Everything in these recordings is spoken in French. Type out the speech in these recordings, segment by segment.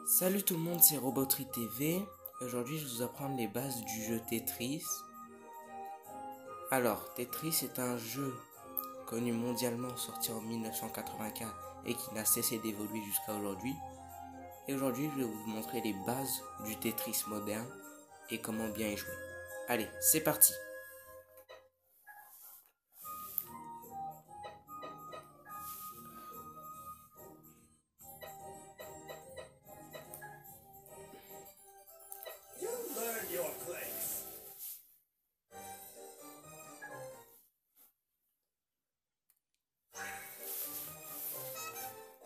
Salut tout le monde, c'est Robotry TV. Aujourd'hui, je vais vous apprendre les bases du jeu Tetris. Alors, Tetris est un jeu connu mondialement, sorti en 1984 et qui n'a cessé d'évoluer jusqu'à aujourd'hui. Et aujourd'hui, je vais vous montrer les bases du Tetris moderne et comment bien y jouer. Allez, c'est parti!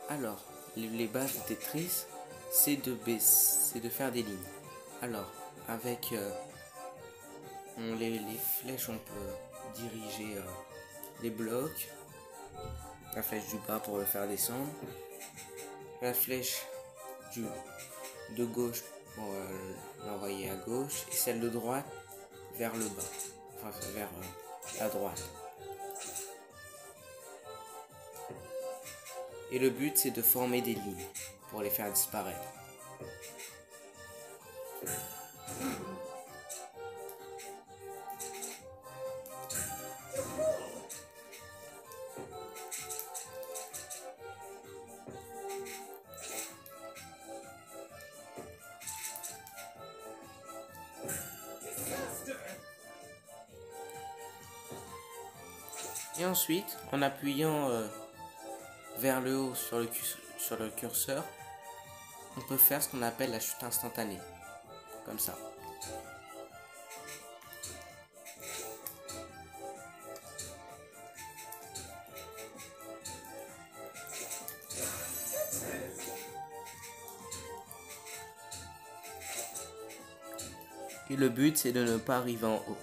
Alors, les bases de Tetris, c'est de faire des lignes. Alors, avec les flèches, on peut diriger les blocs. La flèche du bas pour le faire descendre. La flèche de gauche pour l'envoyer à gauche. Et celle de droite vers le bas. Enfin, vers la droite. Et le but, c'est de former des lignes pour les faire disparaître. Et ensuite, en appuyant vers le haut sur le curseur, on peut faire ce qu'on appelle la chute instantanée. Comme ça. Et le but, c'est de ne pas arriver en haut.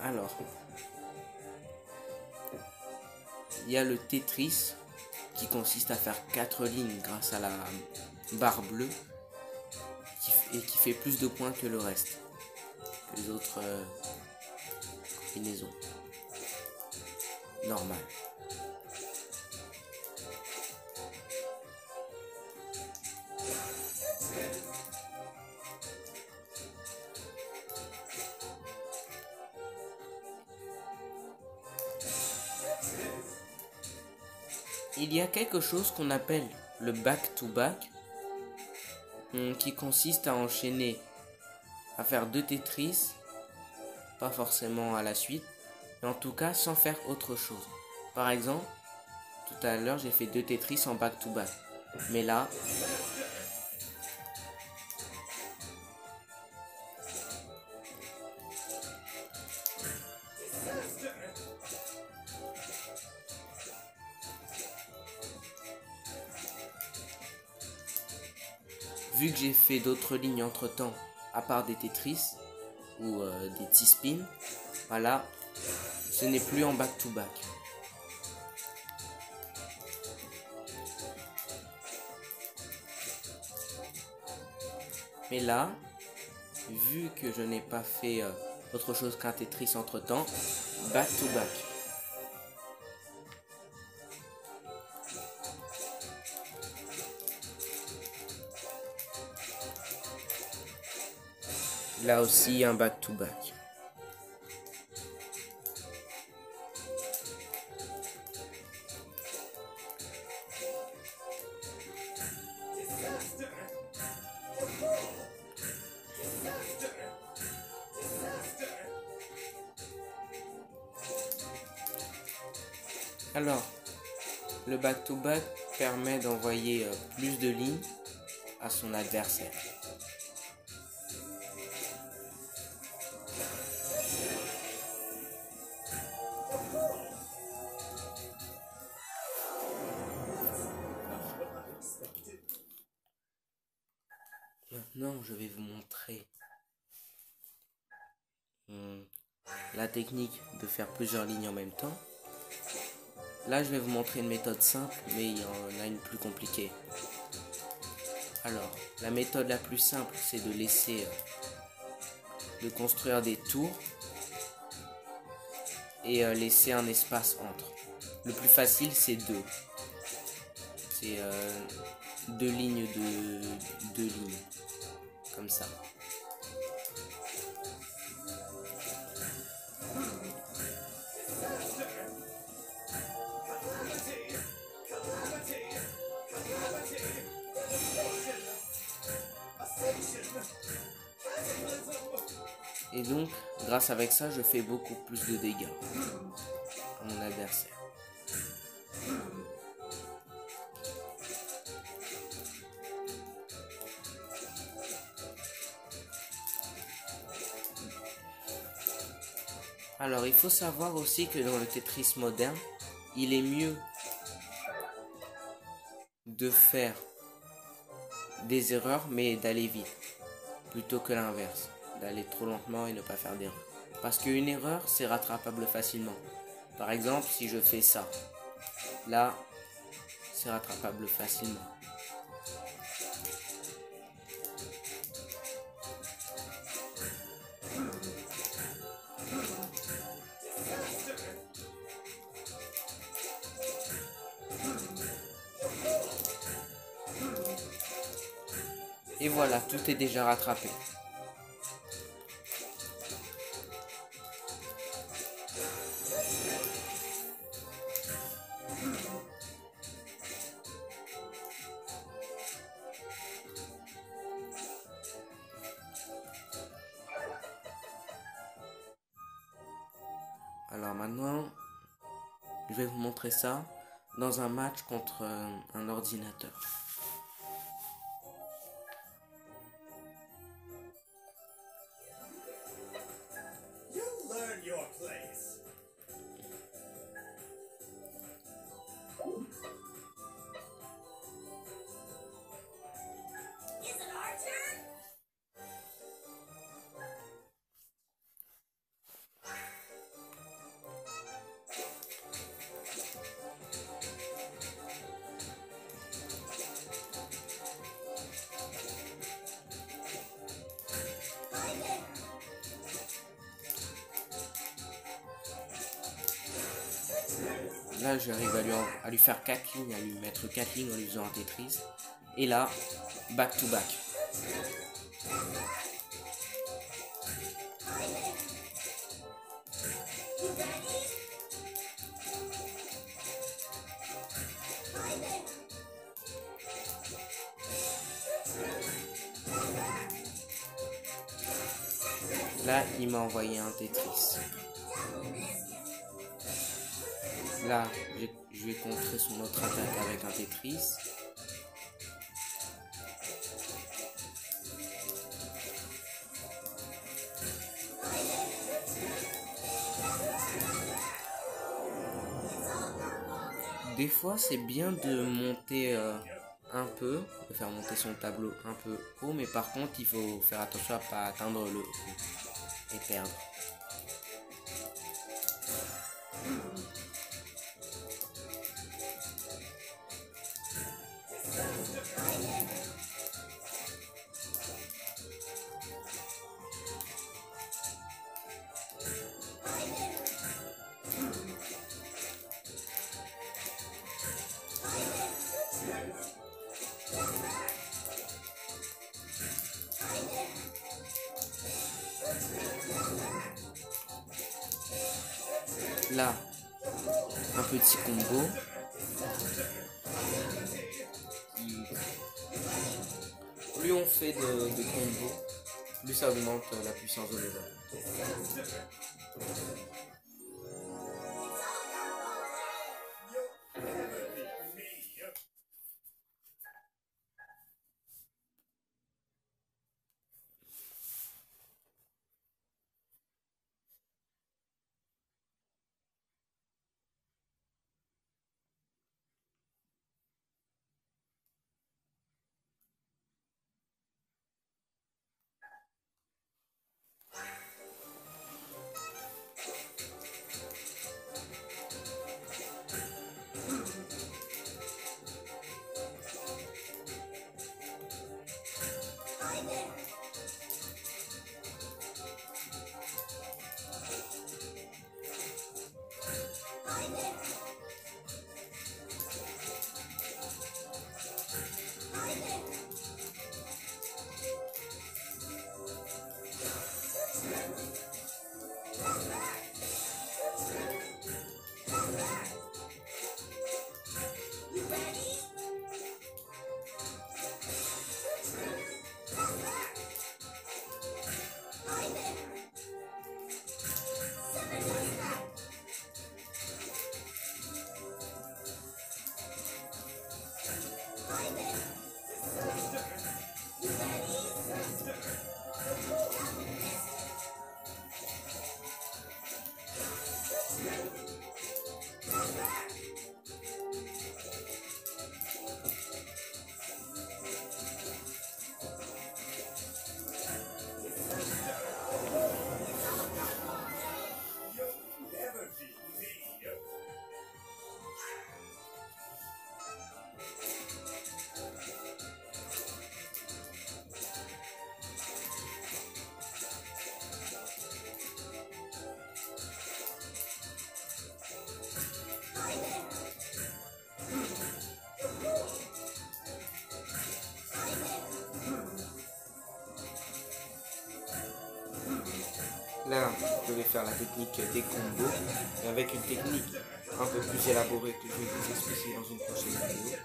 Alors, il y a le Tetris qui consiste à faire 4 lignes grâce à la barre bleue et qui fait plus de points que le reste, que les autres combinaisons normales. Il y a quelque chose qu'on appelle le back-to-back qui consiste à enchaîner, à faire 2 Tetris, pas forcément à la suite, mais en tout cas sans faire autre chose. Par exemple, tout à l'heure j'ai fait 2 Tetris en back-to-back, mais là, vu que j'ai fait d'autres lignes entre temps, à part des Tetris ou des T-spins, voilà, ce n'est plus en back-to-back. Mais là, vu que je n'ai pas fait autre chose qu'un Tetris entre temps, back-to-back. Là aussi, un back-to-back. Alors, le back-to-back permet d'envoyer plus de lignes à son adversaire. Maintenant, je vais vous montrer la technique de faire plusieurs lignes en même temps. Là, je vais vous montrer une méthode simple, mais il y en a une plus compliquée. Alors, la méthode la plus simple, c'est de construire des tours et laisser un espace entre. Le plus facile, c'est deux. C'est deux lignes comme ça. Et donc, grâce avec ça, je fais beaucoup plus de dégâts à mon adversaire. Alors, il faut savoir aussi que dans le Tetris moderne, il est mieux de faire des erreurs, mais d'aller vite, plutôt que l'inverse, d'aller trop lentement et ne pas faire d'erreur. Parce qu'une erreur, c'est rattrapable facilement. Par exemple, si je fais ça, là, c'est rattrapable facilement. Et voilà, tout est déjà rattrapé. Alors maintenant, je vais vous montrer ça dans un match contre un ordinateur. Là, j'arrive à lui faire 4 lignes, à lui mettre 4 lignes en lui faisant un Tetris. Et là, back to back. Là, il m'a envoyé un Tetris. Là, je vais contrer son autre attaque avec un Tetris. Des fois, c'est bien de monter un peu, de faire monter son tableau un peu haut, mais par contre, il faut faire attention à ne pas atteindre le haut et perdre. Là, un petit combo. Plus on fait de combos, plus ça augmente la puissance de l'attaque. Là, je vais faire la technique des combos, et avec une technique un peu plus élaborée que je vais vous expliquer dans une prochaine vidéo.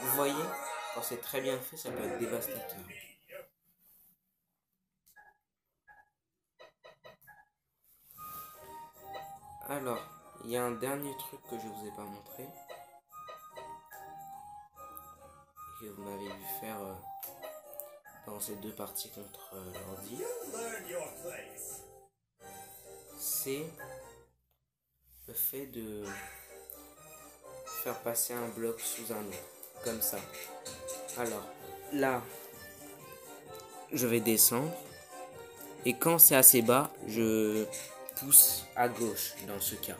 Vous voyez, quand c'est très bien fait, ça peut être dévastateur. Alors, il y a un dernier truc que je vous ai pas montré. Que vous m'avez vu faire dans ces deux parties contre l'ordi. C'est le fait de faire passer un bloc sous un autre, comme ça. Alors, là, je vais descendre. Et quand c'est assez bas, je pousse à gauche dans ce cas.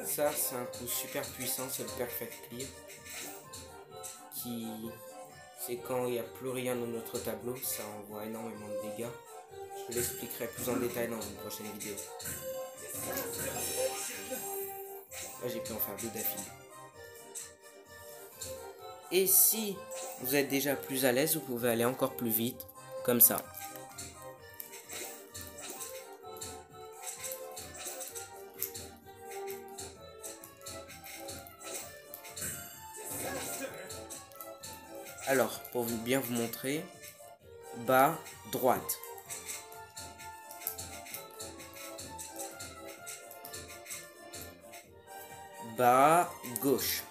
Ça, c'est un coup super puissant, c'est le Perfect Clear. C'est quand il n'y a plus rien dans notre tableau, ça envoie énormément de dégâts. Je l'expliquerai plus en détail dans une prochaine vidéo. Là, j'ai pu en faire deux d'affilée. Et si vous êtes déjà plus à l'aise, vous pouvez aller encore plus vite, comme ça. Alors, pour bien vous montrer, bas, droite. Bas, gauche.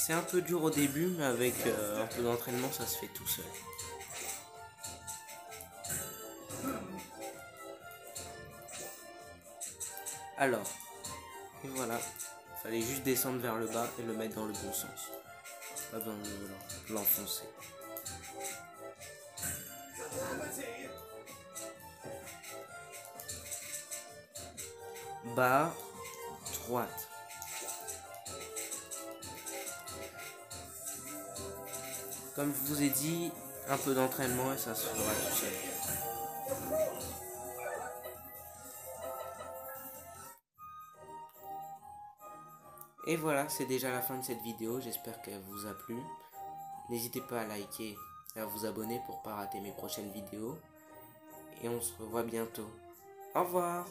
C'est un peu dur au début, mais avec un peu d'entraînement, ça se fait tout seul. Alors, et voilà, fallait juste descendre vers le bas et le mettre dans le bon sens. Pas besoin de l'enfoncer. Bas, droite. Comme je vous ai dit, un peu d'entraînement et ça se fera tout seul. Et voilà, c'est déjà la fin de cette vidéo, j'espère qu'elle vous a plu. N'hésitez pas à liker et à vous abonner pour ne pas rater mes prochaines vidéos. Et on se revoit bientôt. Au revoir!